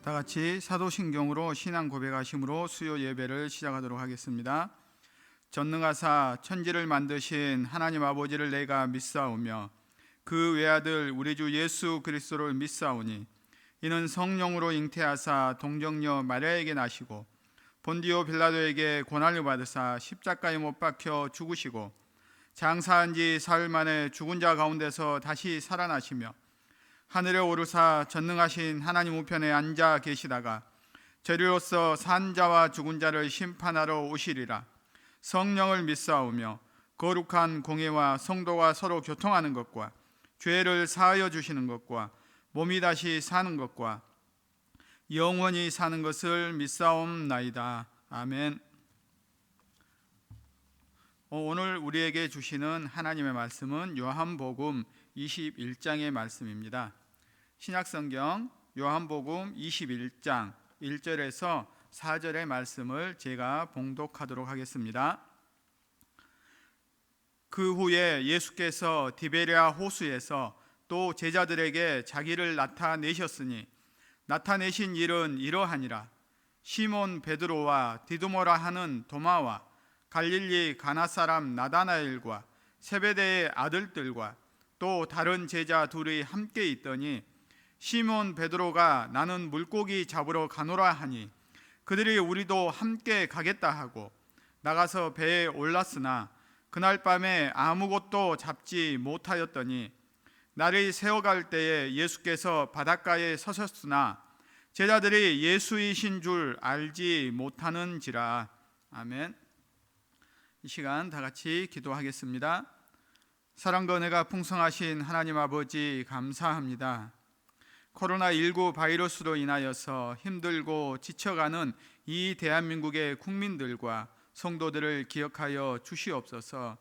다 같이 사도신경으로 신앙 고백하심으로 수요 예배를 시작하도록 하겠습니다. 전능하사 천지를 만드신 하나님 아버지를 내가 믿사오며 그 외아들 우리 주 예수 그리스도를 믿사오니 이는 성령으로 잉태하사 동정녀 마리아에게 나시고 본디오 빌라도에게 고난을 받으사 십자가에 못 박혀 죽으시고 장사한 지 사흘 만에 죽은 자 가운데서 다시 살아나시며 하늘에 오르사 전능하신 하나님 우편에 앉아 계시다가 저리로서 산 자와 죽은 자를 심판하러 오시리라. 성령을 믿사오며 거룩한 공회와 성도가 서로 교통하는 것과 죄를 사하여 주시는 것과 몸이 다시 사는 것과 영원히 사는 것을 믿사옵나이다. 아멘. 오늘 우리에게 주시는 하나님의 말씀은 요한복음 21장의 말씀입니다. 신약성경 요한복음 21장 1절에서 4절의 말씀을 제가 봉독하도록 하겠습니다. 그 후에 예수께서 디베랴 호수에서 또 제자들에게 자기를 나타내셨으니 나타내신 일은 이러하니라. 시몬 베드로와 디두모라 하는 도마와 갈릴리 가나 사람 나다나엘과 세베대의 아들들과 또 다른 제자 둘이 함께 있더니 시몬 베드로가 나는 물고기 잡으러 가노라 하니 그들이 우리도 함께 가겠다 하고 나가서 배에 올랐으나 그날 밤에 아무것도 잡지 못하였더니 날이 새어갈 때에 예수께서 바닷가에 서셨으나 제자들이 예수이신 줄 알지 못하는지라. 아멘. 이 시간 다 같이 기도하겠습니다. 사랑과 은혜가 풍성하신 하나님 아버지 감사합니다. 코로나19 바이러스로 인하여서 힘들고 지쳐가는 이 대한민국의 국민들과 성도들을 기억하여 주시옵소서.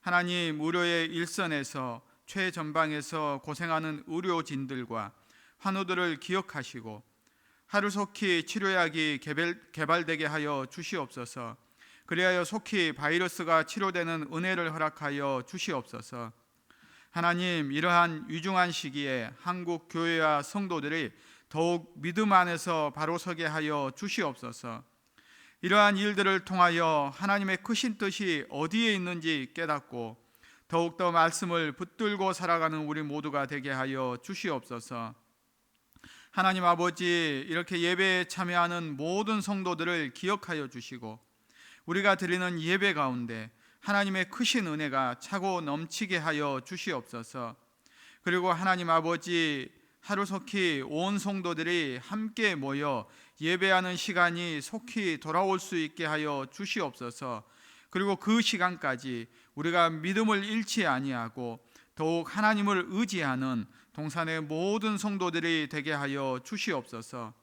하나님, 의료의 일선에서 최전방에서 고생하는 의료진들과 환우들을 기억하시고 하루속히 치료약이 개발되게 하여 주시옵소서. 그리하여 속히 바이러스가 치료되는 은혜를 허락하여 주시옵소서. 하나님, 이러한 위중한 시기에 한국 교회와 성도들이 더욱 믿음 안에서 바로 서게 하여 주시옵소서. 이러한 일들을 통하여 하나님의 크신 뜻이 어디에 있는지 깨닫고 더욱더 말씀을 붙들고 살아가는 우리 모두가 되게 하여 주시옵소서. 하나님 아버지, 이렇게 예배에 참여하는 모든 성도들을 기억하여 주시고 우리가 드리는 예배 가운데 하나님의 크신 은혜가 차고 넘치게 하여 주시옵소서. 그리고 하나님 아버지, 하루속히 온 성도들이 함께 모여 예배하는 시간이 속히 돌아올 수 있게 하여 주시옵소서. 그리고 그 시간까지 우리가 믿음을 잃지 아니하고 더욱 하나님을 의지하는 동산의 모든 성도들이 되게 하여 주시옵소서.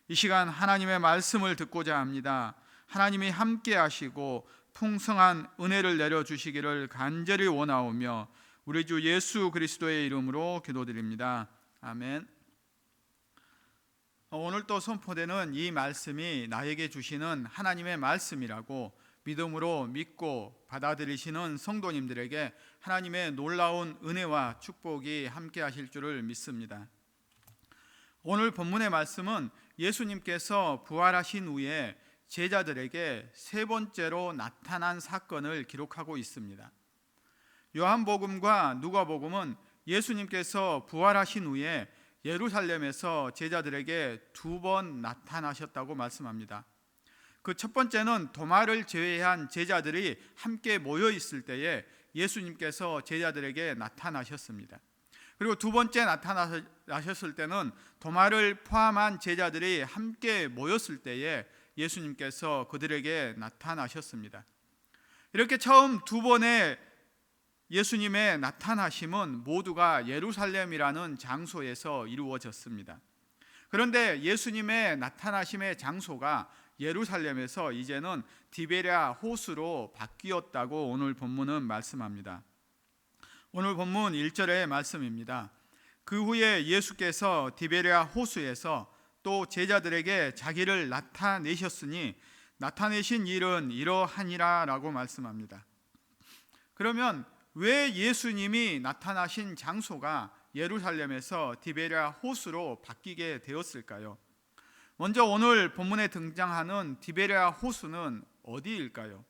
이 시간 하나님의 말씀을 듣고자 합니다. 하나님이 함께 하시고 풍성한 은혜를 내려주시기를 간절히 원하오며 우리 주 예수 그리스도의 이름으로 기도드립니다. 아멘. 오늘 또 선포되는 이 말씀이 나에게 주시는 하나님의 말씀이라고 믿음으로 믿고 받아들이시는 성도님들에게 하나님의 놀라운 은혜와 축복이 함께 하실 줄을 믿습니다. 오늘 본문의 말씀은 예수님께서 부활하신 후에 제자들에게 세 번째로 나타난 사건을 기록하고 있습니다. 요한복음과 누가복음은 예수님께서 부활하신 후에 예루살렘에서 제자들에게 2번 나타나셨다고 말씀합니다. 그 첫 번째는 도마를 제외한 제자들이 함께 모여 있을 때에 예수님께서 제자들에게 나타나셨습니다. 그리고 두 번째 나타나셨을 때는 도마를 포함한 제자들이 함께 모였을 때에 예수님께서 그들에게 나타나셨습니다. 이렇게 처음 2번의 예수님의 나타나심은 모두가 예루살렘이라는 장소에서 이루어졌습니다. 그런데 예수님의 나타나심의 장소가 예루살렘에서 이제는 디베랴 호수로 바뀌었다고 오늘 본문은 말씀합니다. 오늘 본문 1절의 말씀입니다. 그 후에 예수께서 디베랴 호수에서 또 제자들에게 자기를 나타내셨으니 나타내신 일은 이러하니라 라고 말씀합니다. 그러면 왜 예수님이 나타나신 장소가 예루살렘에서 디베랴 호수로 바뀌게 되었을까요? 먼저 오늘 본문에 등장하는 디베랴 호수는 어디일까요?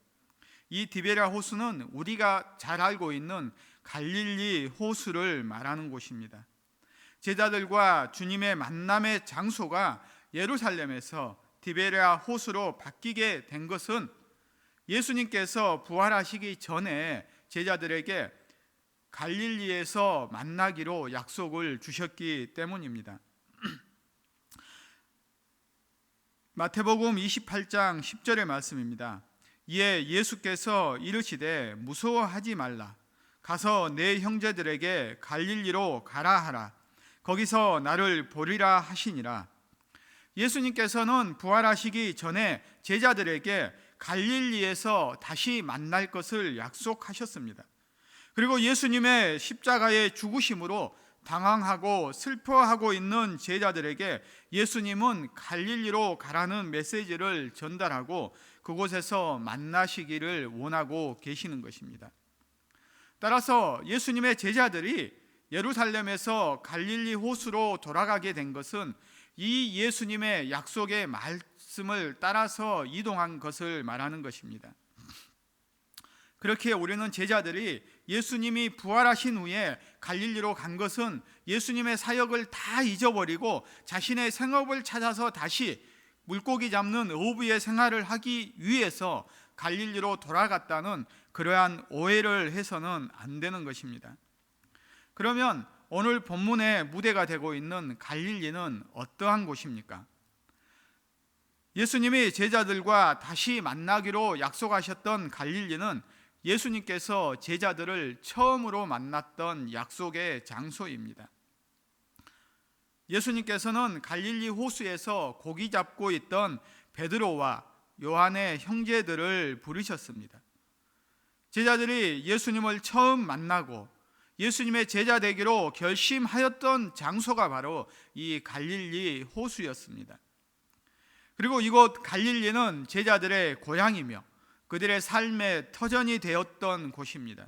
이 디베랴 호수는 우리가 잘 알고 있는 갈릴리 호수를 말하는 곳입니다. 제자들과 주님의 만남의 장소가 예루살렘에서 디베랴 호수로 바뀌게 된 것은 예수님께서 부활하시기 전에 제자들에게 갈릴리에서 만나기로 약속을 주셨기 때문입니다. 마태복음 28장 10절의 말씀입니다. 이에 예수께서 이르시되 무서워하지 말라. 가서 내 형제들에게 갈릴리로 가라 하라. 거기서 나를 보리라 하시니라. 예수님께서는 부활하시기 전에 제자들에게 갈릴리에서 다시 만날 것을 약속하셨습니다. 그리고 예수님의 십자가의 죽으심으로 당황하고 슬퍼하고 있는 제자들에게 예수님은 갈릴리로 가라는 메시지를 전달하고 그곳에서 만나시기를 원하고 계시는 것입니다. 따라서 예수님의 제자들이 예루살렘에서 갈릴리 호수로 돌아가게 된 것은 이 예수님의 약속의 말씀을 따라서 이동한 것을 말하는 것입니다. 그렇게 우리는 제자들이 예수님이 부활하신 후에 갈릴리로 간 것은 예수님의 사역을 다 잊어버리고 자신의 생업을 찾아서 다시 물고기 잡는 어부의 생활을 하기 위해서 갈릴리로 돌아갔다는 그러한 오해를 해서는 안 되는 것입니다. 그러면 오늘 본문의 무대가 되고 있는 갈릴리는 어떠한 곳입니까? 예수님이 제자들과 다시 만나기로 약속하셨던 갈릴리는 예수님께서 제자들을 처음으로 만났던 약속의 장소입니다. 예수님께서는 갈릴리 호수에서 고기 잡고 있던 베드로와 요한의 형제들을 부르셨습니다. 제자들이 예수님을 처음 만나고 예수님의 제자 되기로 결심하였던 장소가 바로 이 갈릴리 호수였습니다. 그리고 이곳 갈릴리는 제자들의 고향이며 그들의 삶의 터전이 되었던 곳입니다.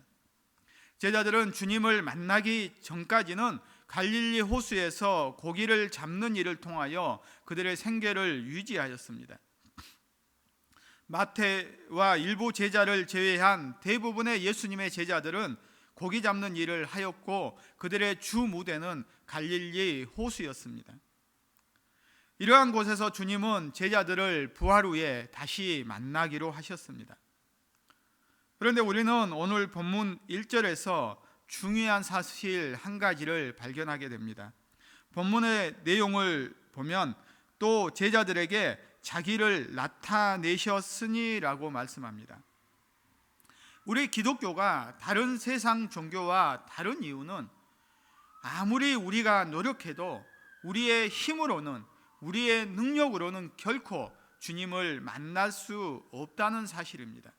제자들은 주님을 만나기 전까지는 갈릴리 호수에서 고기를 잡는 일을 통하여 그들의 생계를 유지하였습니다. 마태와 일부 제자를 제외한 대부분의 예수님의 제자들은 고기 잡는 일을 하였고 그들의 주 무대는 갈릴리 호수였습니다. 이러한 곳에서 주님은 제자들을 부활 후에 다시 만나기로 하셨습니다. 그런데 우리는 오늘 본문 1절에서 중요한 사실 한 가지를 발견하게 됩니다. 본문의 내용을 보면 또 제자들에게 자기를 나타내셨으니라고 말씀합니다. 우리 기독교가 다른 세상 종교와 다른 이유는 아무리 우리가 노력해도 우리의 힘으로는 우리의 능력으로는 결코 주님을 만날 수 없다는 사실입니다.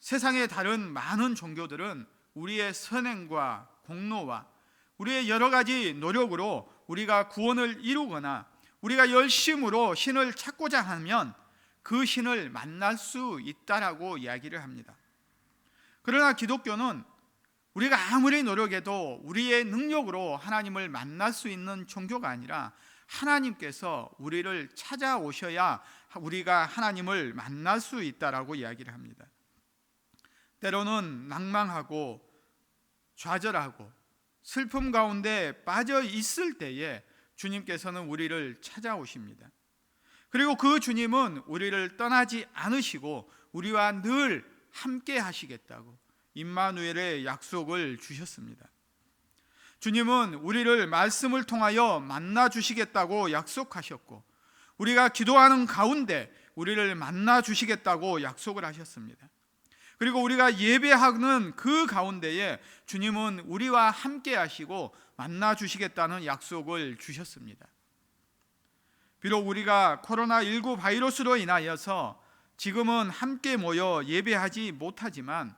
세상의 다른 많은 종교들은 우리의 선행과 공로와 우리의 여러 가지 노력으로 우리가 구원을 이루거나 우리가 열심으로 신을 찾고자 하면 그 신을 만날 수 있다라고 이야기를 합니다. 그러나 기독교는 우리가 아무리 노력해도 우리의 능력으로 하나님을 만날 수 있는 종교가 아니라 하나님께서 우리를 찾아오셔야 우리가 하나님을 만날 수 있다라고 이야기를 합니다. 때로는 낭망하고 좌절하고 슬픔 가운데 빠져 있을 때에 주님께서는 우리를 찾아오십니다. 그리고 그 주님은 우리를 떠나지 않으시고 우리와 늘 함께 하시겠다고 임마누엘의 약속을 주셨습니다. 주님은 우리를 말씀을 통하여 만나 주시겠다고 약속하셨고 우리가 기도하는 가운데 우리를 만나 주시겠다고 약속을 하셨습니다. 그리고 우리가 예배하는 그 가운데에 주님은 우리와 함께 하시고 만나 주시겠다는 약속을 주셨습니다. 비록 우리가 코로나19 바이러스로 인하여서 지금은 함께 모여 예배하지 못하지만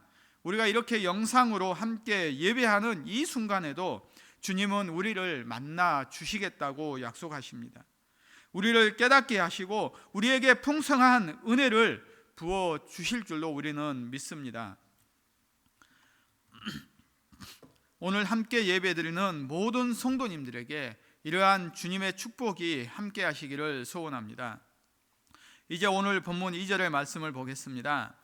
우리가 이렇게 영상으로 함께 예배하는 이 순간에도 주님은 우리를 만나 주시겠다고 약속하십니다. 우리를 깨닫게 하시고 우리에게 풍성한 은혜를 부어 주실 줄로 우리는 믿습니다. 오늘 함께 예배드리는 모든 성도님들에게 이러한 주님의 축복이 함께 하시기를 소원합니다. 이제 오늘 본문 2절의 말씀을 보겠습니다.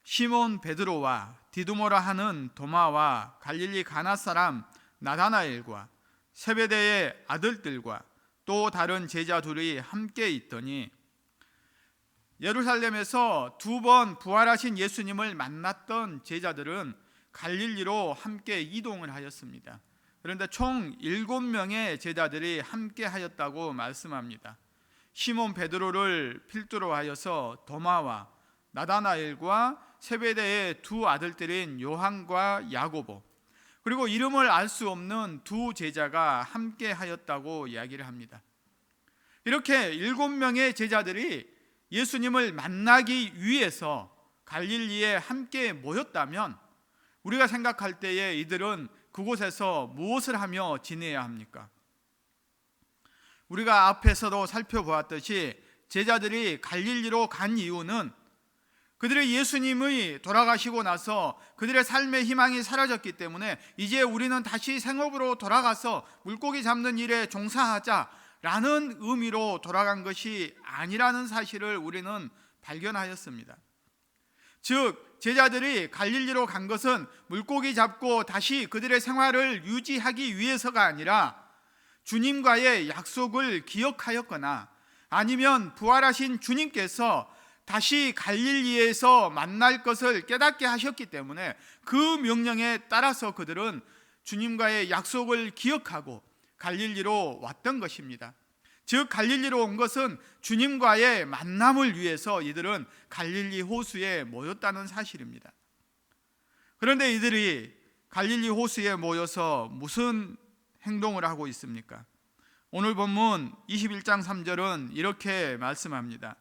시몬 베드로와 디두모라 하는 도마와 갈릴리 가나 사람 나다나엘과 세베대의 아들들과 또 다른 제자 둘이 함께 있더니, 예루살렘에서 2번 부활하신 예수님을 만났던 제자들은 갈릴리로 함께 이동을 하였습니다. 그런데 총 7명의 제자들이 함께 하였다고 말씀합니다. 시몬 베드로를 필두로 하여서 도마와 나다나엘과 세베대의 2 아들들인 요한과 야고보, 그리고 이름을 알 수 없는 2 제자가 함께 하였다고 이야기를 합니다. 이렇게 7명의 제자들이 예수님을 만나기 위해서 갈릴리에 함께 모였다면, 우리가 생각할 때에 이들은 그곳에서 무엇을 하며 지내야 합니까? 우리가 앞에서도 살펴보았듯이 제자들이 갈릴리로 간 이유는 그들의 예수님이 돌아가시고 나서 그들의 삶의 희망이 사라졌기 때문에 이제 우리는 다시 생업으로 돌아가서 물고기 잡는 일에 종사하자라는 의미로 돌아간 것이 아니라는 사실을 우리는 발견하였습니다. 즉, 제자들이 갈릴리로 간 것은 물고기 잡고 다시 그들의 생활을 유지하기 위해서가 아니라 주님과의 약속을 기억하였거나 아니면 부활하신 주님께서 다시 갈릴리에서 만날 것을 깨닫게 하셨기 때문에 그 명령에 따라서 그들은 주님과의 약속을 기억하고 갈릴리로 왔던 것입니다. 즉, 갈릴리로 온 것은 주님과의 만남을 위해서 이들은 갈릴리 호수에 모였다는 사실입니다. 그런데 이들이 갈릴리 호수에 모여서 무슨 행동을 하고 있습니까? 오늘 본문 21장 3절은 이렇게 말씀합니다.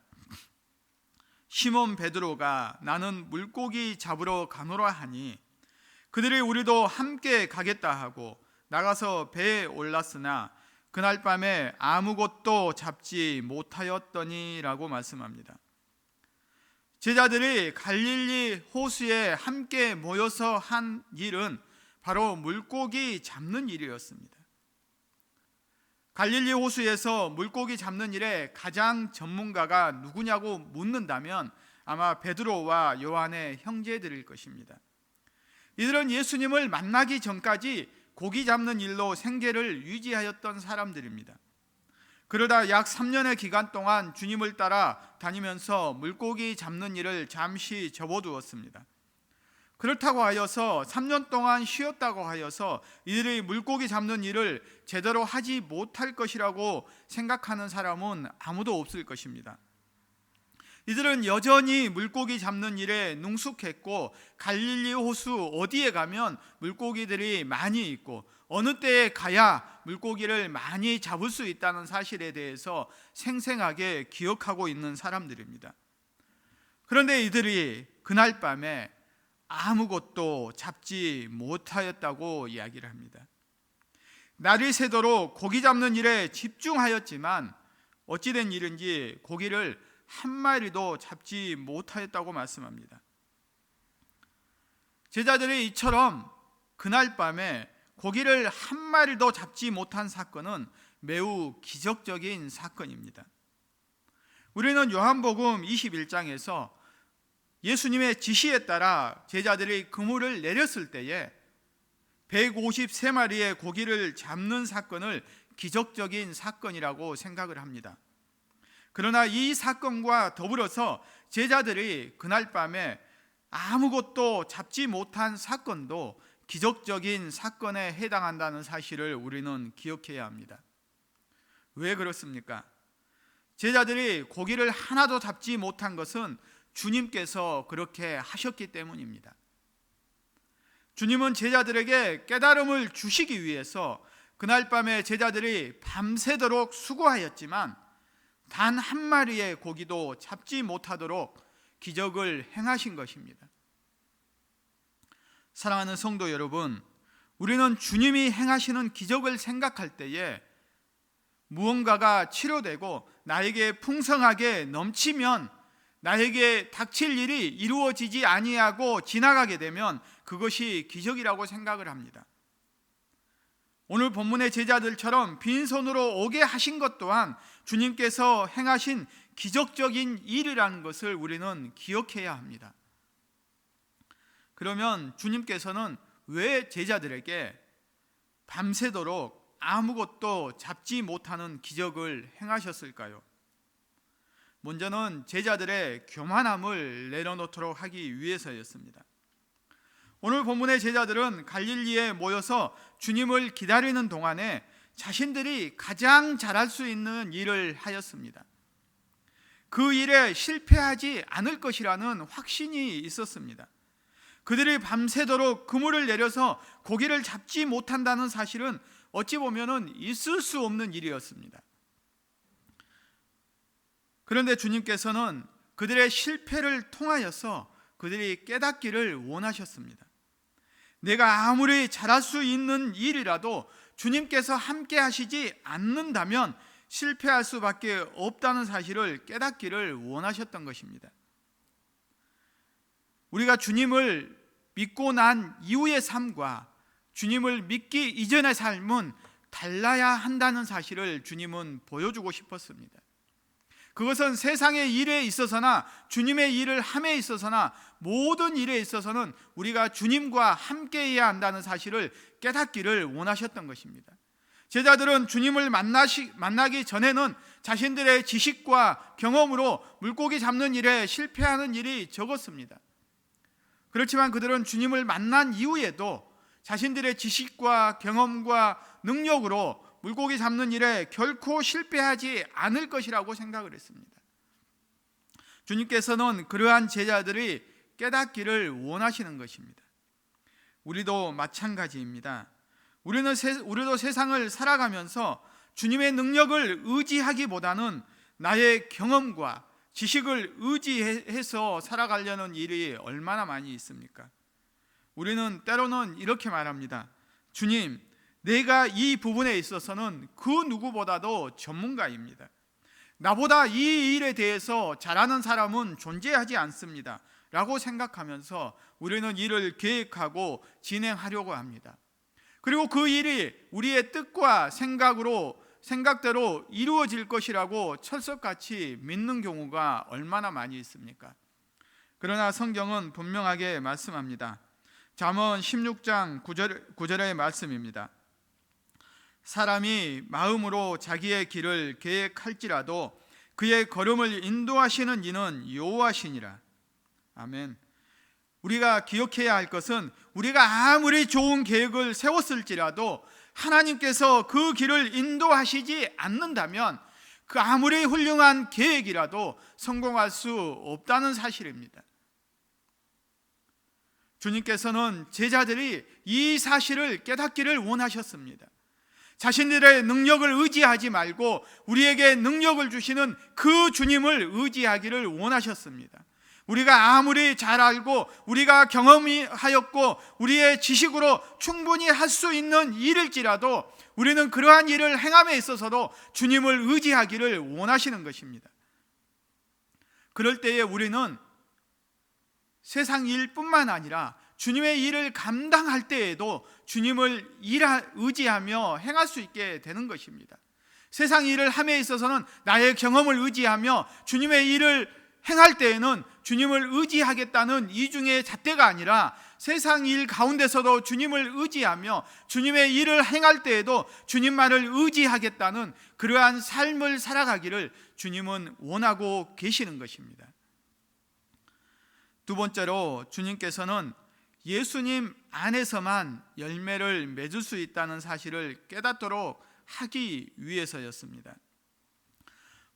시몬 베드로가 나는 물고기 잡으러 가노라 하니 그들이 우리도 함께 가겠다 하고 나가서 배에 올랐으나 그날 밤에 아무것도 잡지 못하였더니라고 말씀합니다. 제자들이 갈릴리 호수에 함께 모여서 한 일은 바로 물고기 잡는 일이었습니다. 갈릴리 호수에서 물고기 잡는 일에 가장 전문가가 누구냐고 묻는다면 아마 베드로와 요한의 형제들일 것입니다. 이들은 예수님을 만나기 전까지 고기 잡는 일로 생계를 유지하였던 사람들입니다. 그러다 약 3년의 기간 동안 주님을 따라 다니면서 물고기 잡는 일을 잠시 접어두었습니다. 그렇다고 하여서 3년 동안 쉬었다고 하여서 이들이 물고기 잡는 일을 제대로 하지 못할 것이라고 생각하는 사람은 아무도 없을 것입니다. 이들은 여전히 물고기 잡는 일에 능숙했고 갈릴리 호수 어디에 가면 물고기들이 많이 있고 어느 때에 가야 물고기를 많이 잡을 수 있다는 사실에 대해서 생생하게 기억하고 있는 사람들입니다. 그런데 이들이 그날 밤에 아무것도 잡지 못하였다고 이야기를 합니다. 날이 새도록 고기 잡는 일에 집중하였지만 어찌된 일인지 고기를 한 마리도 잡지 못하였다고 말씀합니다. 제자들이 이처럼 그날 밤에 고기를 한 마리도 잡지 못한 사건은 매우 기적적인 사건입니다. 우리는 요한복음 21장에서 예수님의 지시에 따라 제자들이 그물을 내렸을 때에 153마리의 고기를 잡는 사건을 기적적인 사건이라고 생각을 합니다. 그러나 이 사건과 더불어서 제자들이 그날 밤에 아무것도 잡지 못한 사건도 기적적인 사건에 해당한다는 사실을 우리는 기억해야 합니다. 왜 그렇습니까? 제자들이 고기를 하나도 잡지 못한 것은 주님께서 그렇게 하셨기 때문입니다. 주님은 제자들에게 깨달음을 주시기 위해서 그날 밤에 제자들이 밤새도록 수고하였지만 단 한 마리의 고기도 잡지 못하도록 기적을 행하신 것입니다. 사랑하는 성도 여러분, 우리는 주님이 행하시는 기적을 생각할 때에 무언가가 치료되고 나에게 풍성하게 넘치면 나에게 닥칠 일이 이루어지지 아니하고 지나가게 되면 그것이 기적이라고 생각을 합니다. 오늘 본문의 제자들처럼 빈손으로 오게 하신 것 또한 주님께서 행하신 기적적인 일이라는 것을 우리는 기억해야 합니다. 그러면 주님께서는 왜 제자들에게 밤새도록 아무것도 잡지 못하는 기적을 행하셨을까요? 먼저는 제자들의 교만함을 내려놓도록 하기 위해서였습니다. 오늘 본문의 제자들은 갈릴리에 모여서 주님을 기다리는 동안에 자신들이 가장 잘할 수 있는 일을 하였습니다. 그 일에 실패하지 않을 것이라는 확신이 있었습니다. 그들이 밤새도록 그물을 내려서 고기를 잡지 못한다는 사실은 어찌 보면 있을 수 없는 일이었습니다. 그런데 주님께서는 그들의 실패를 통하여서 그들이 깨닫기를 원하셨습니다. 내가 아무리 잘할 수 있는 일이라도 주님께서 함께 하시지 않는다면 실패할 수밖에 없다는 사실을 깨닫기를 원하셨던 것입니다. 우리가 주님을 믿고 난 이후의 삶과 주님을 믿기 이전의 삶은 달라야 한다는 사실을 주님은 보여주고 싶었습니다. 그것은 세상의 일에 있어서나 주님의 일을 함에 있어서나 모든 일에 있어서는 우리가 주님과 함께해야 한다는 사실을 깨닫기를 원하셨던 것입니다. 제자들은 주님을 만나기 전에는 자신들의 지식과 경험으로 물고기 잡는 일에 실패하는 일이 적었습니다. 그렇지만 그들은 주님을 만난 이후에도 자신들의 지식과 경험과 능력으로 물고기 잡는 일에 결코 실패하지 않을 것이라고 생각을 했습니다. 주님께서는 그러한 제자들이 깨닫기를 원하시는 것입니다. 우리도 마찬가지입니다. 우리도 세상을 살아가면서 주님의 능력을 의지하기보다는 나의 경험과 지식을 의지해서 살아가려는 일이 얼마나 많이 있습니까? 우리는 때로는 이렇게 말합니다. 주님, 내가 이 부분에 있어서는 그 누구보다도 전문가입니다. 나보다 이 일에 대해서 잘하는 사람은 존재하지 않습니다. 라고 생각하면서 우리는 일을 계획하고 진행하려고 합니다. 그리고 그 일이 우리의 뜻과 생각대로 이루어질 것이라고 철석같이 믿는 경우가 얼마나 많이 있습니까? 그러나 성경은 분명하게 말씀합니다. 잠언 16장 9절의 말씀입니다. 사람이 마음으로 자기의 길을 계획할지라도 그의 걸음을 인도하시는 이는 여호와시니라. 아멘. 우리가 기억해야 할 것은 우리가 아무리 좋은 계획을 세웠을지라도 하나님께서 그 길을 인도하시지 않는다면 그 아무리 훌륭한 계획이라도 성공할 수 없다는 사실입니다. 주님께서는 제자들이 이 사실을 깨닫기를 원하셨습니다. 자신들의 능력을 의지하지 말고 우리에게 능력을 주시는 그 주님을 의지하기를 원하셨습니다. 우리가 아무리 잘 알고 우리가 경험하였고 우리의 지식으로 충분히 할 수 있는 일일지라도 우리는 그러한 일을 행함에 있어서도 주님을 의지하기를 원하시는 것입니다. 그럴 때에 우리는 세상 일뿐만 아니라 주님의 일을 감당할 때에도 주님을 의지하며 행할 수 있게 되는 것입니다. 세상 일을 함에 있어서는 나의 경험을 의지하며 주님의 일을 행할 때에는 주님을 의지하겠다는 이중의 잣대가 아니라 세상 일 가운데서도 주님을 의지하며 주님의 일을 행할 때에도 주님만을 의지하겠다는 그러한 삶을 살아가기를 주님은 원하고 계시는 것입니다. 두 번째로 주님께서는 예수님 안에서만 열매를 맺을 수 있다는 사실을 깨닫도록 하기 위해서였습니다.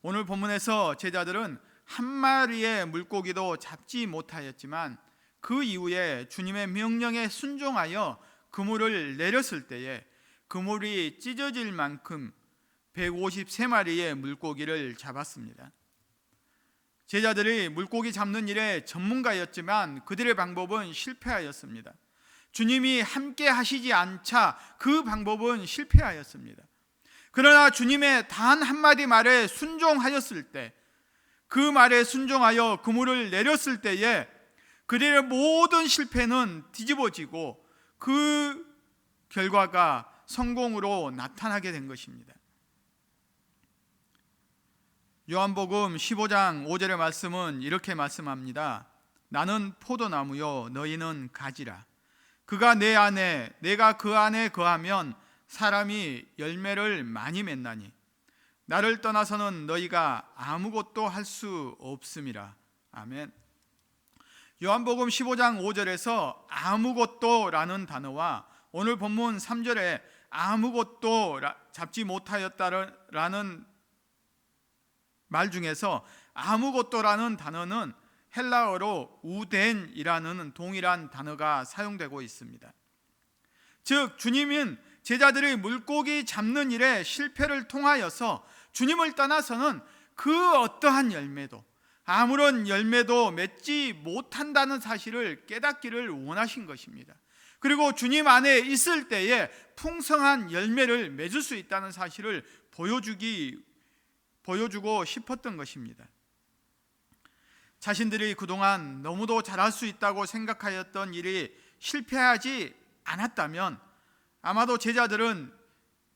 오늘 본문에서 제자들은 한 마리의 물고기도 잡지 못하였지만 그 이후에 주님의 명령에 순종하여 그물을 내렸을 때에 그물이 찢어질 만큼 153마리의 물고기를 잡았습니다. 제자들이 물고기 잡는 일에 전문가였지만 그들의 방법은 실패하였습니다. 주님이 함께 하시지 않자 그 방법은 실패하였습니다. 그러나 주님의 단 한마디 말에 순종하였을 때, 그 말에 순종하여 그물을 내렸을 때에 그들의 모든 실패는 뒤집어지고 그 결과가 성공으로 나타나게 된 것입니다. 요한복음 15장 5절의 말씀은 이렇게 말씀합니다. 나는 포도나무요 너희는 가지라. 그가 내 안에 내가 그 안에 거하면 사람이 열매를 많이 맺나니 나를 떠나서는 너희가 아무것도 할 수 없음이라. 아멘. 요한복음 15장 5절에서 아무것도라는 단어와 오늘 본문 3절에 아무것도 잡지 못하였다라는 말 중에서 아무것도라는 단어는 헬라어로 우덴이라는 동일한 단어가 사용되고 있습니다. 즉 주님은 제자들의 물고기 잡는 일에 실패를 통하여서 주님을 떠나서는 그 어떠한 열매도 아무런 열매도 맺지 못한다는 사실을 깨닫기를 원하신 것입니다. 그리고 주님 안에 있을 때에 풍성한 열매를 맺을 수 있다는 사실을 보여주고 싶었던 것입니다. 자신들이 그동안 너무도 잘할 수 있다고 생각하였던 일이 실패하지 않았다면 아마도 제자들은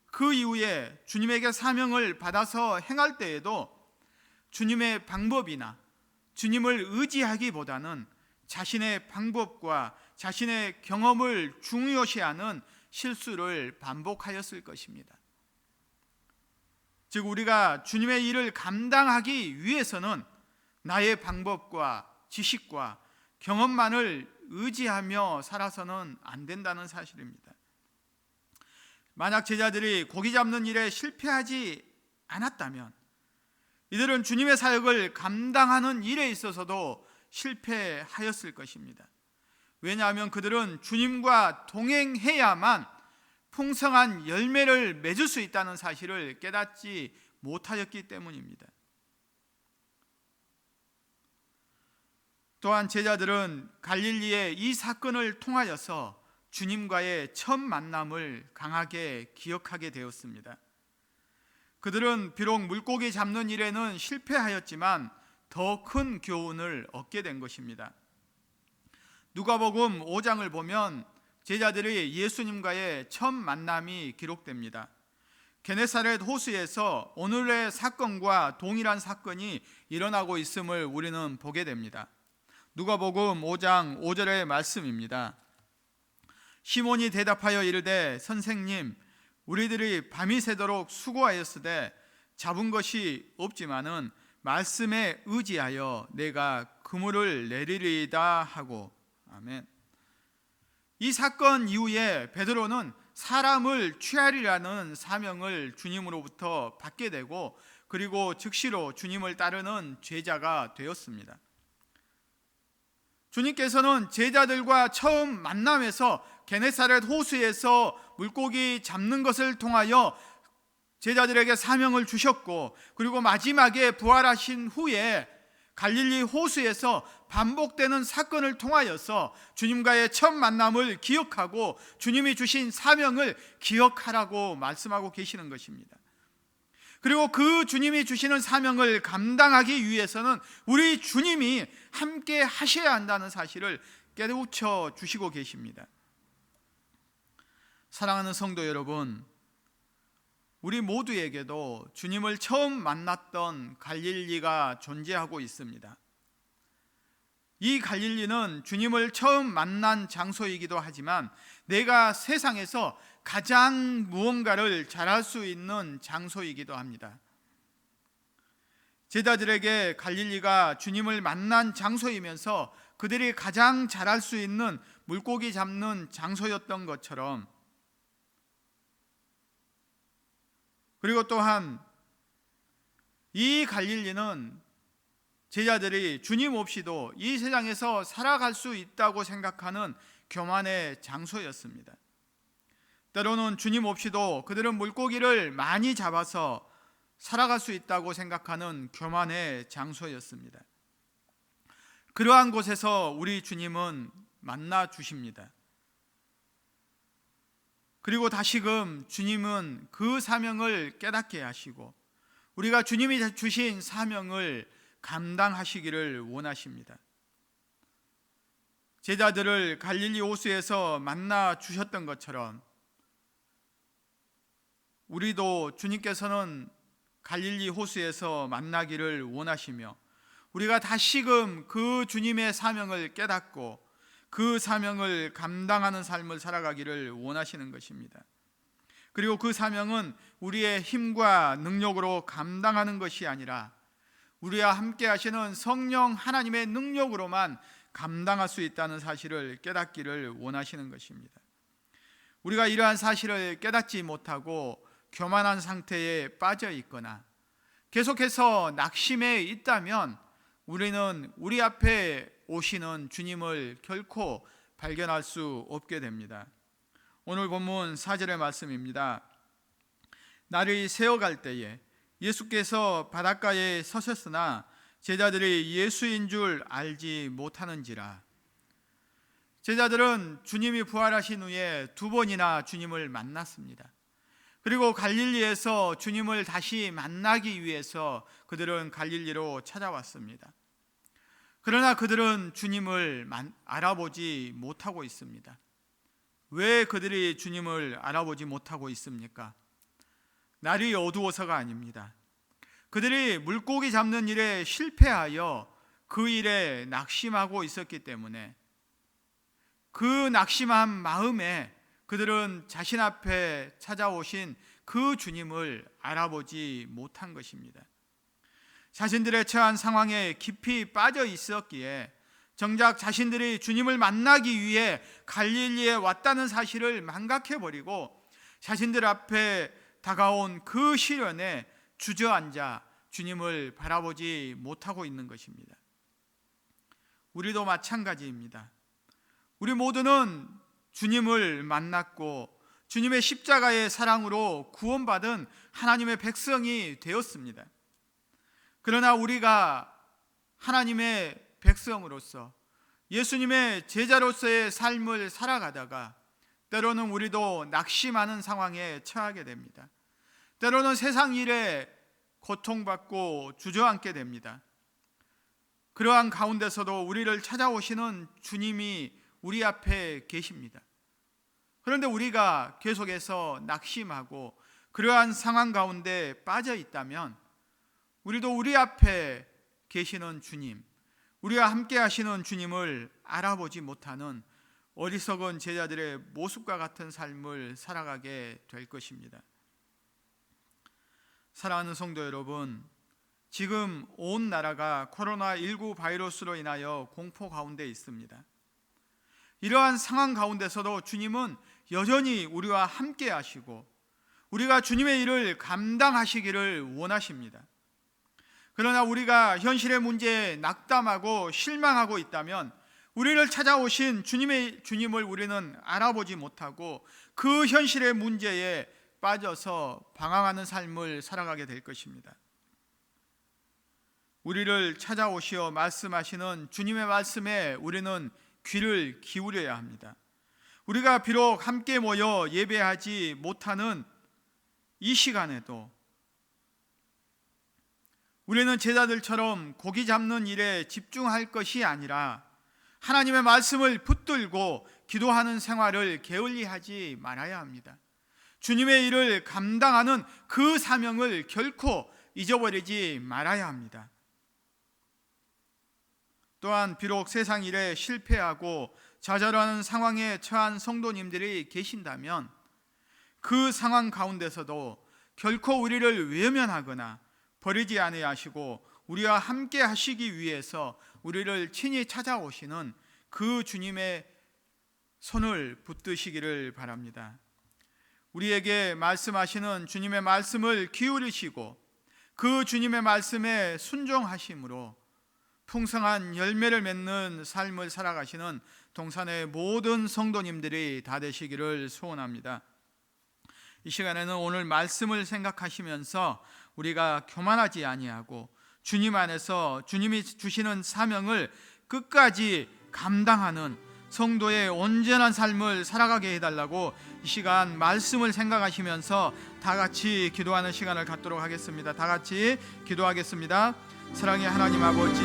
그 이후에 주님에게 사명을 받아서 행할 때에도 주님의 방법이나 주님을 의지하기보다는 자신의 방법과 자신의 경험을 중요시하는 실수를 반복하였을 것입니다. 즉 우리가 주님의 일을 감당하기 위해서는 나의 방법과 지식과 경험만을 의지하며 살아서는 안 된다는 사실입니다. 만약 제자들이 고기 잡는 일에 실패하지 않았다면 이들은 주님의 사역을 감당하는 일에 있어서도 실패하였을 것입니다. 왜냐하면 그들은 주님과 동행해야만 풍성한 열매를 맺을 수 있다는 사실을 깨닫지 못하였기 때문입니다. 또한 제자들은 갈릴리의 이 사건을 통하여서 주님과의 첫 만남을 강하게 기억하게 되었습니다. 그들은 비록 물고기 잡는 일에는 실패하였지만 더 큰 교훈을 얻게 된 것입니다. 누가복음 5장을 보면 제자들이 예수님과의 첫 만남이 기록됩니다. 게네사렛 호수에서 오늘의 사건과 동일한 사건이 일어나고 있음을 우리는 보게 됩니다. 누가복음 5장 5절의 말씀입니다. 시몬이 대답하여 이르되 선생님 우리들이 밤이 새도록 수고하였으되 잡은 것이 없지만은 말씀에 의지하여 내가 그물을 내리리이다 하고. 아멘. 이 사건 이후에 베드로는 사람을 취하리라는 사명을 주님으로부터 받게 되고 그리고 즉시로 주님을 따르는 제자가 되었습니다. 주님께서는 제자들과 처음 만남에서 게네사렛 호수에서 물고기 잡는 것을 통하여 제자들에게 사명을 주셨고 그리고 마지막에 부활하신 후에 갈릴리 호수에서 반복되는 사건을 통하여서 주님과의 첫 만남을 기억하고 주님이 주신 사명을 기억하라고 말씀하고 계시는 것입니다. 그리고 그 주님이 주시는 사명을 감당하기 위해서는 우리 주님이 함께 하셔야 한다는 사실을 깨우쳐 주시고 계십니다. 사랑하는 성도 여러분, 우리 모두에게도 주님을 처음 만났던 갈릴리가 존재하고 있습니다. 이 갈릴리는 주님을 처음 만난 장소이기도 하지만 내가 세상에서 가장 무언가를 잘할 수 있는 장소이기도 합니다. 제자들에게 갈릴리가 주님을 만난 장소이면서 그들이 가장 잘할 수 있는 물고기 잡는 장소였던 것처럼, 그리고 또한 이 갈릴리는 제자들이 주님 없이도 이 세상에서 살아갈 수 있다고 생각하는 교만의 장소였습니다. 때로는 주님 없이도 그들은 물고기를 많이 잡아서 살아갈 수 있다고 생각하는 교만의 장소였습니다. 그러한 곳에서 우리 주님은 만나 주십니다. 그리고 다시금 주님은 그 사명을 깨닫게 하시고 우리가 주님이 주신 사명을 감당하시기를 원하십니다. 제자들을 갈릴리 호수에서 만나 주셨던 것처럼 우리도 주님께서는 갈릴리 호수에서 만나기를 원하시며 우리가 다시금 그 주님의 사명을 깨닫고 그 사명을 감당하는 삶을 살아가기를 원하시는 것입니다. 그리고 그 사명은 우리의 힘과 능력으로 감당하는 것이 아니라 우리와 함께 하시는 성령 하나님의 능력으로만 감당할 수 있다는 사실을 깨닫기를 원하시는 것입니다. 우리가 이러한 사실을 깨닫지 못하고 교만한 상태에 빠져 있거나 계속해서 낙심해 있다면 우리는 우리 앞에 오시는 주님을 결코 발견할 수 없게 됩니다. 오늘 본문 4절의 말씀입니다. 날이 새어갈 때에 예수께서 바닷가에 서셨으나 제자들이 예수인 줄 알지 못하는지라. 제자들은 주님이 부활하신 후에 2번이나 주님을 만났습니다. 그리고 갈릴리에서 주님을 다시 만나기 위해서 그들은 갈릴리로 찾아왔습니다. 그러나 그들은 주님을 알아보지 못하고 있습니다. 왜 그들이 주님을 알아보지 못하고 있습니까? 날이 어두워서가 아닙니다. 그들이 물고기 잡는 일에 실패하여 그 일에 낙심하고 있었기 때문에 그 낙심한 마음에 그들은 자신 앞에 찾아오신 그 주님을 알아보지 못한 것입니다. 자신들의 처한 상황에 깊이 빠져 있었기에 정작 자신들이 주님을 만나기 위해 갈릴리에 왔다는 사실을 망각해버리고 자신들 앞에 다가온 그 시련에 주저앉아 주님을 바라보지 못하고 있는 것입니다. 우리도 마찬가지입니다. 우리 모두는 주님을 만났고 주님의 십자가의 사랑으로 구원받은 하나님의 백성이 되었습니다. 그러나 우리가 하나님의 백성으로서 예수님의 제자로서의 삶을 살아가다가 때로는 우리도 낙심하는 상황에 처하게 됩니다. 때로는 세상 일에 고통받고 주저앉게 됩니다. 그러한 가운데서도 우리를 찾아오시는 주님이 우리 앞에 계십니다. 그런데 우리가 계속해서 낙심하고 그러한 상황 가운데 빠져 있다면 우리도 우리 앞에 계시는 주님, 우리와 함께 하시는 주님을 알아보지 못하는 어리석은 제자들의 모습과 같은 삶을 살아가게 될 것입니다. 사랑하는 성도 여러분, 지금 온 나라가 코로나19 바이러스로 인하여 공포 가운데 있습니다. 이러한 상황 가운데서도 주님은 여전히 우리와 함께 하시고 우리가 주님의 일을 감당하시기를 원하십니다. 그러나 우리가 현실의 문제에 낙담하고 실망하고 있다면 우리를 찾아오신 주님을 우리는 알아보지 못하고 그 현실의 문제에 빠져서 방황하는 삶을 살아가게 될 것입니다. 우리를 찾아오시어 말씀하시는 주님의 말씀에 우리는 귀를 기울여야 합니다. 우리가 비록 함께 모여 예배하지 못하는 이 시간에도 우리는 제자들처럼 고기 잡는 일에 집중할 것이 아니라 하나님의 말씀을 붙들고 기도하는 생활을 게을리하지 말아야 합니다. 주님의 일을 감당하는 그 사명을 결코 잊어버리지 말아야 합니다. 또한 비록 세상 일에 실패하고 좌절하는 상황에 처한 성도님들이 계신다면 그 상황 가운데서도 결코 우리를 외면하거나 버리지 아니하시고 우리와 함께 하시기 위해서 우리를 친히 찾아오시는 그 주님의 손을 붙드시기를 바랍니다. 우리에게 말씀하시는 주님의 말씀을 기울이시고 그 주님의 말씀에 순종하심으로 풍성한 열매를 맺는 삶을 살아가시는 동산의 모든 성도님들이 다 되시기를 소원합니다. 이 시간에는 오늘 말씀을 생각하시면서 우리가 교만하지 아니하고 주님 안에서 주님이 주시는 사명을 끝까지 감당하는 성도의 온전한 삶을 살아가게 해달라고 이 시간 말씀을 생각하시면서 다 같이 기도하는 시간을 갖도록 하겠습니다. 다 같이 기도하겠습니다. 사랑의 하나님 아버지,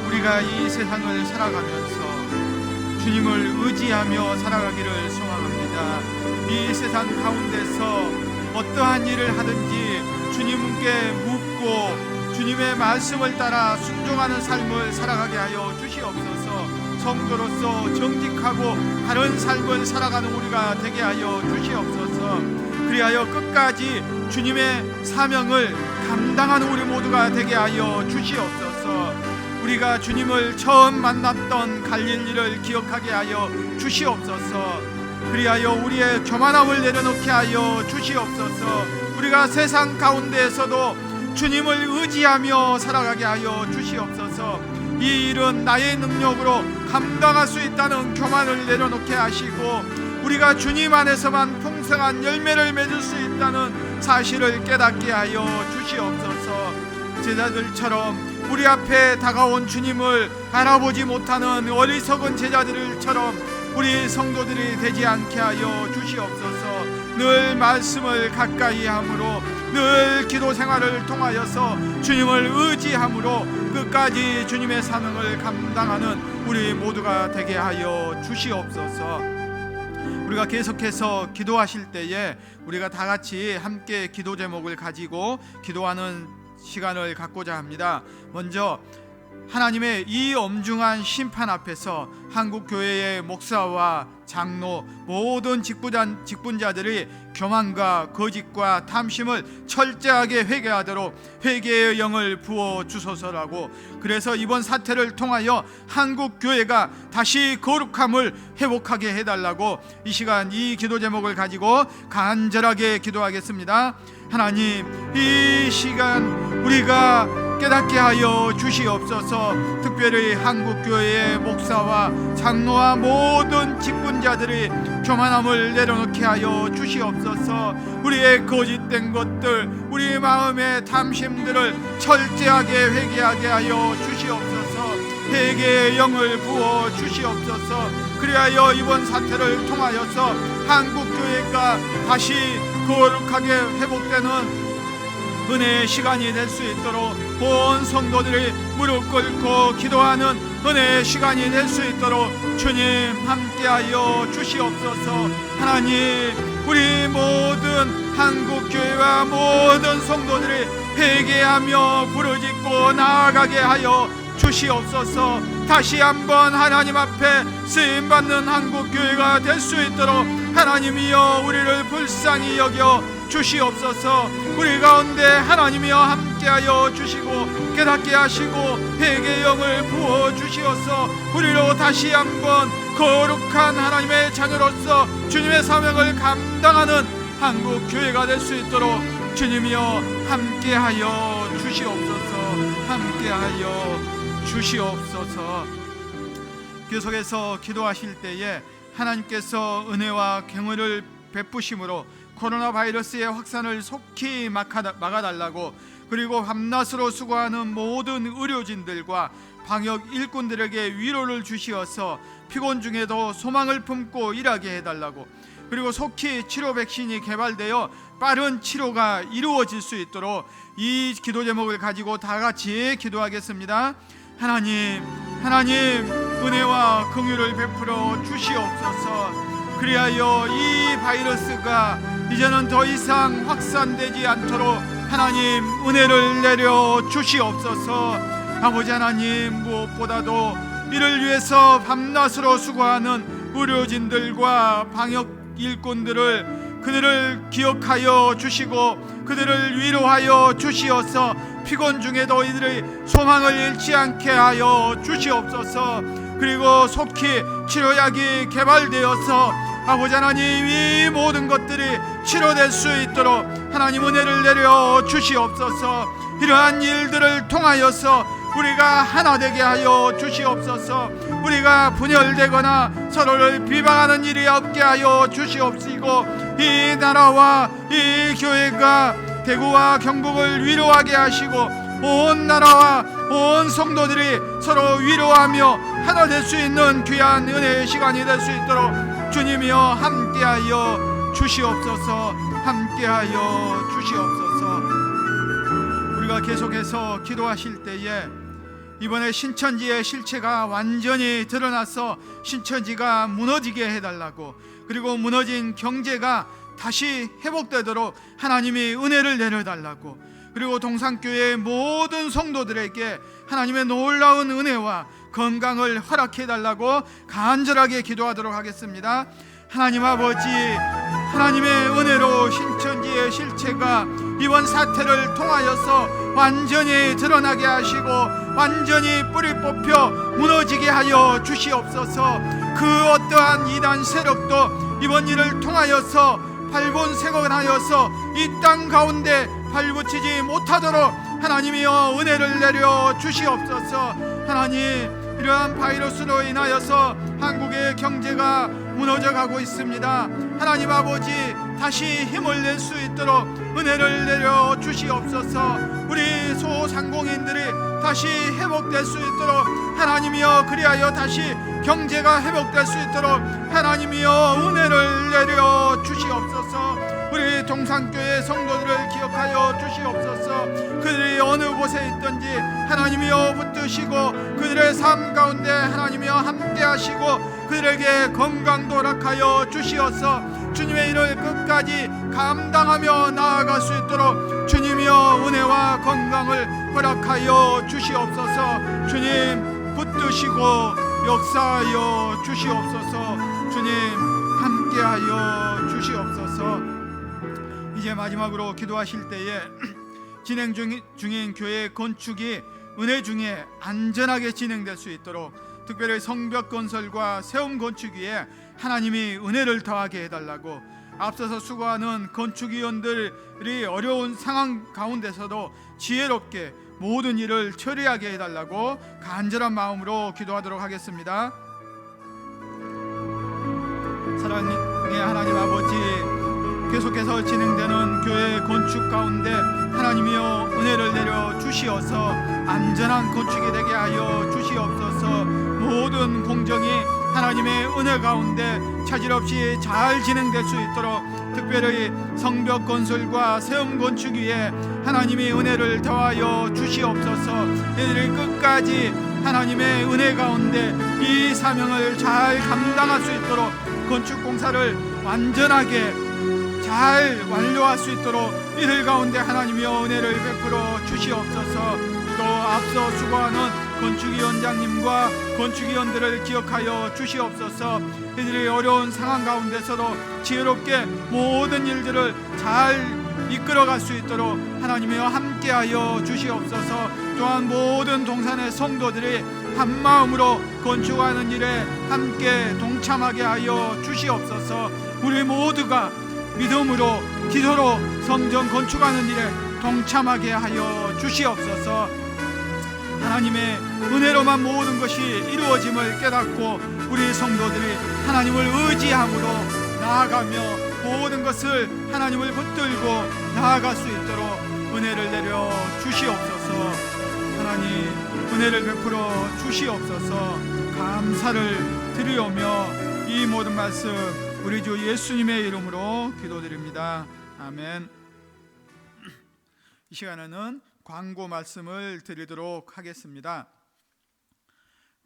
우리가 이 세상을 살아가면서 주님을 의지하며 살아가기를 소망합니다. 이 세상 가운데서 어떠한 일을 하든지 주님께 묻고 주님의 말씀을 따라 순종하는 삶을 살아가게 하여 주시옵소서. 성도로서 정직하고 바른 삶을 살아가는 우리가 되게 하여 주시옵소서. 그리하여 끝까지 주님의 사명을 감당하는 우리 모두가 되게 하여 주시옵소서. 우리가 주님을 처음 만났던 갈릴리를 기억하게 하여 주시옵소서. 그리하여 우리의 교만함을 내려놓게 하여 주시옵소서. 우리가 세상 가운데에서도 주님을 의지하며 살아가게 하여 주시옵소서. 이 일은 나의 능력으로 감당할 수 있다는 교만을 내려놓게 하시고 우리가 주님 안에서만 풍성한 열매를 맺을 수 있다는 사실을 깨닫게 하여 주시옵소서. 제자들처럼 우리 앞에 다가온 주님을 알아보지 못하는 어리석은 제자들처럼 우리 성도들이 되지 않게 하여 주시옵소서. 늘 말씀을 가까이 함으로 늘 기도 생활을 통하여서 주님을 의지함으로 끝까지 주님의 사명을 감당하는 우리 모두가 되게 하여 주시옵소서. 우리가 계속해서 기도하실 때에 우리가 다 같이 함께 기도 제목을 가지고 기도하는 시간을 갖고자 합니다. 먼저 하나님의 이 엄중한 심판 앞에서 한국교회의 목사와 장로 모든 직분자들이 교만과 거짓과 탐심을 철저하게 회개하도록 회개의 영을 부어 주소서라고, 그래서 이번 사태를 통하여 한국교회가 다시 거룩함을 회복하게 해달라고 이 시간 이 기도 제목을 가지고 간절하게 기도하겠습니다. 하나님, 이 시간 우리가 깨닫게 하여 주시옵소서. 특별히 한국교회의 목사와 장로와 모든 직분자들이 교만함을 내려놓게 하여 주시옵소서. 우리의 거짓된 것들, 우리 마음의 탐심들을 철저하게 회개하게 하여 주시옵소서. 회개의 영을 부어 주시옵소서. 그리하여 이번 사태를 통하여서 한국교회가 다시 거룩하게 회복되는 은혜의 시간이 될 수 있도록 온 성도들이 무릎 꿇고 기도하는 은혜의 시간이 될 수 있도록 주님 함께하여 주시옵소서. 하나님, 우리 모든 한국교회와 모든 성도들이 회개하며 부르짖고 나아가게 하여 주시옵소서. 다시 한번 하나님 앞에 쓰임받는 한국교회가 될 수 있도록 하나님이여 우리를 불쌍히 여겨 주시옵소서. 우리 가운데 하나님이여 함께하여 주시고 깨닫게 하시고 회개의 영을 부어 주시어서 우리로 다시 한번 거룩한 하나님의 자녀로서 주님의 사명을 감당하는 한국교회가 될 수 있도록 주님이여 함께하여 주시옵소서. 함께하여 주시옵소서. 계속해서 기도하실 때에 하나님께서 은혜와 경외를 베푸심으로 코로나 바이러스의 확산을 속히 막아달라고, 그리고 밤낮으로 수고하는 모든 의료진들과 방역 일꾼들에게 위로를 주시어서 피곤 중에도 소망을 품고 일하게 해달라고, 그리고 속히 치료 백신이 개발되어 빠른 치료가 이루어질 수 있도록 이 기도 제목을 가지고 다 같이 기도하겠습니다. 하나님, 은혜와 긍휼을 베풀어 주시옵소서. 그리하여 이 바이러스가 이제는 더 이상 확산되지 않도록 하나님 은혜를 내려 주시옵소서. 아버지 하나님, 무엇보다도 이를 위해서 밤낮으로 수고하는 의료진들과 방역 일꾼들을 그들을 기억하여 주시고 그들을 위로하여 주시어서 피곤 중에도 이들의 소망을 잃지 않게 하여 주시옵소서. 그리고 속히 치료약이 개발되어서 아버지 하나님, 이 모든 것들이 치료될 수 있도록 하나님 은혜를 내려 주시옵소서. 이러한 일들을 통하여서 우리가 하나 되게 하여 주시옵소서. 우리가 분열되거나 서로를 비방하는 일이 없게 하여 주시옵시고, 이 나라와 이 교회가 대구와 경북을 위로하게 하시고 온 나라와 온 성도들이 서로 위로하며 하나 될 수 있는 귀한 은혜의 시간이 될 수 있도록 주님이여 함께하여 주시옵소서. 함께하여 주시옵소서. 우리가 계속해서 기도하실 때에 이번에 신천지의 실체가 완전히 드러나서 신천지가 무너지게 해달라고, 그리고 무너진 경제가 다시 회복되도록 하나님이 은혜를 내려달라고, 그리고 동산교회의 모든 성도들에게 하나님의 놀라운 은혜와 건강을 허락해달라고 간절하게 기도하도록 하겠습니다. 하나님 아버지, 하나님의 은혜로 신천지의 실체가 이번 사태를 통하여서 완전히 드러나게 하시고 완전히 뿌리 뽑혀 무너지게 하여 주시옵소서. 그 어떠한 이단 세력도 이번 일을 통하여서 발본색원하여서 이 땅 가운데 발붙이지 못하도록 하나님이여 은혜를 내려 주시옵소서. 하나님, 이러한 바이러스로 인하여서 한국의 경제가 무너져 가고 있습니다. 하나님 아버지, 다시 힘을 낼 수 있도록 은혜를 내려 주시옵소서. 우리 소상공인들이 다시 회복될 수 있도록 하나님이여, 그리하여 다시 경제가 회복될 수 있도록 하나님이여 은혜를 내려 주시옵소서. 우리 동산교회 성도들을 기억하여 주시옵소서. 그들이 어느 곳에 있든지 하나님이여 붙드시고 그들의 삶 가운데 하나님이여 함께 하시고 그들에게 건강도 허락하여 주시옵소서. 주님의 일을 끝까지 감당하며 나아갈 수 있도록 주님이여 은혜와 건강을 허락하여 주시옵소서. 주님 붙드시고 역사하여 주시옵소서. 주님 함께하여 주시옵소서. 이제 마지막으로 기도하실 때에 진행 중인 교회 건축이 은혜 중에 안전하게 진행될 수 있도록, 특별히 성벽 건설과 세움 건축 위에 하나님이 은혜를 더하게 해달라고, 앞서서 수고하는 건축위원들이 어려운 상황 가운데서도 지혜롭게 모든 일을 처리하게 해달라고 간절한 마음으로 기도하도록 하겠습니다. 사랑의 하나님 아버지, 계속해서 진행되는 교회 건축 가운데 하나님이여 은혜를 내려 주시어서 안전한 건축이 되게 하여 주시옵소서. 모든 공정이 하나님의 은혜 가운데 차질 없이 잘 진행될 수 있도록, 특별히 성벽 건설과 세움 건축 위에 하나님이 은혜를 더하여 주시옵소서. 이들이 끝까지 하나님의 은혜 가운데 이 사명을 잘 감당할 수 있도록 건축 공사를 완전하게 잘 완료할 수 있도록 이들 가운데 하나님이여 은혜를 베풀어 주시옵소서. 또 앞서 수고하는 건축위원장님과 건축위원들을 기억하여 주시옵소서. 이들이 어려운 상황 가운데서도 지혜롭게 모든 일들을 잘 이끌어갈 수 있도록 하나님이여 함께하여 주시옵소서. 또한 모든 동산의 성도들이 한마음으로 건축하는 일에 함께 동참하게 하여 주시옵소서. 우리 모두가 믿음으로 기도로 성전 건축하는 일에 동참하게 하여 주시옵소서. 하나님의 은혜로만 모든 것이 이루어짐을 깨닫고 우리 성도들이 하나님을 의지함으로 나아가며 모든 것을 하나님을 붙들고 나아갈 수 있도록 은혜를 내려 주시옵소서. 하나님 은혜를 베풀어 주시옵소서. 감사를 드리오며 이 모든 말씀 우리 주 예수님의 이름으로 기도드립니다. 아멘. 이 시간에는 광고 말씀을 드리도록 하겠습니다.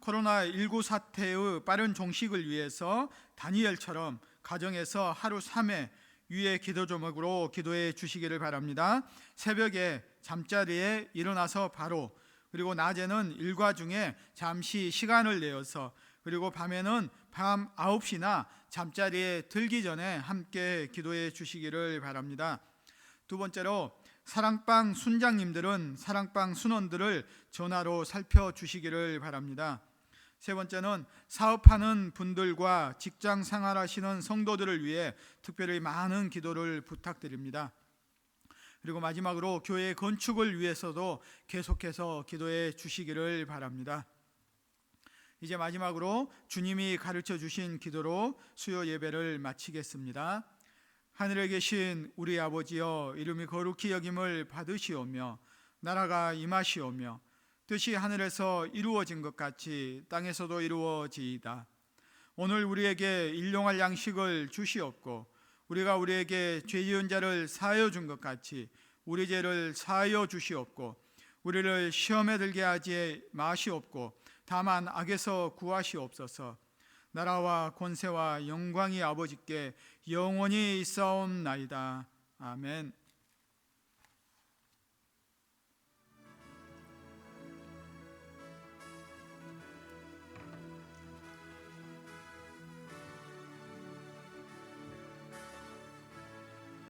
코로나19 사태의 빠른 종식을 위해서 다니엘처럼 가정에서 하루 3회 유예 기도 제목으로 기도해 주시기를 바랍니다. 새벽에 잠자리에 일어나서 바로, 그리고 낮에는 일과 중에 잠시 시간을 내어서, 그리고 밤에는 밤 9시나 잠자리에 들기 전에 함께 기도해 주시기를 바랍니다. 두 번째로 사랑방 순장님들은 사랑방 순원들을 전화로 살펴주시기를 바랍니다. 세 번째는 사업하는 분들과 직장 생활하시는 성도들을 위해 특별히 많은 기도를 부탁드립니다. 그리고 마지막으로 교회 건축을 위해서도 계속해서 기도해 주시기를 바랍니다. 이제 마지막으로 주님이 가르쳐 주신 기도로 수요 예배를 마치겠습니다. 하늘에 계신 우리 아버지여, 이름이 거룩히 여김을 받으시오며 나라가 임하시오며 뜻이 하늘에서 이루어진 것 같이 땅에서도 이루어지이다. 오늘 우리에게 일용할 양식을 주시옵고 우리가 우리에게 죄 지은 자를 사하여 준 것 같이 우리 죄를 사하여 주시옵고 우리를 시험에 들게 하지 마시옵고 다만 악에서 구하시옵소서. 나라와 권세와 영광이 아버지께 영원히 있사옵나이다. 아멘.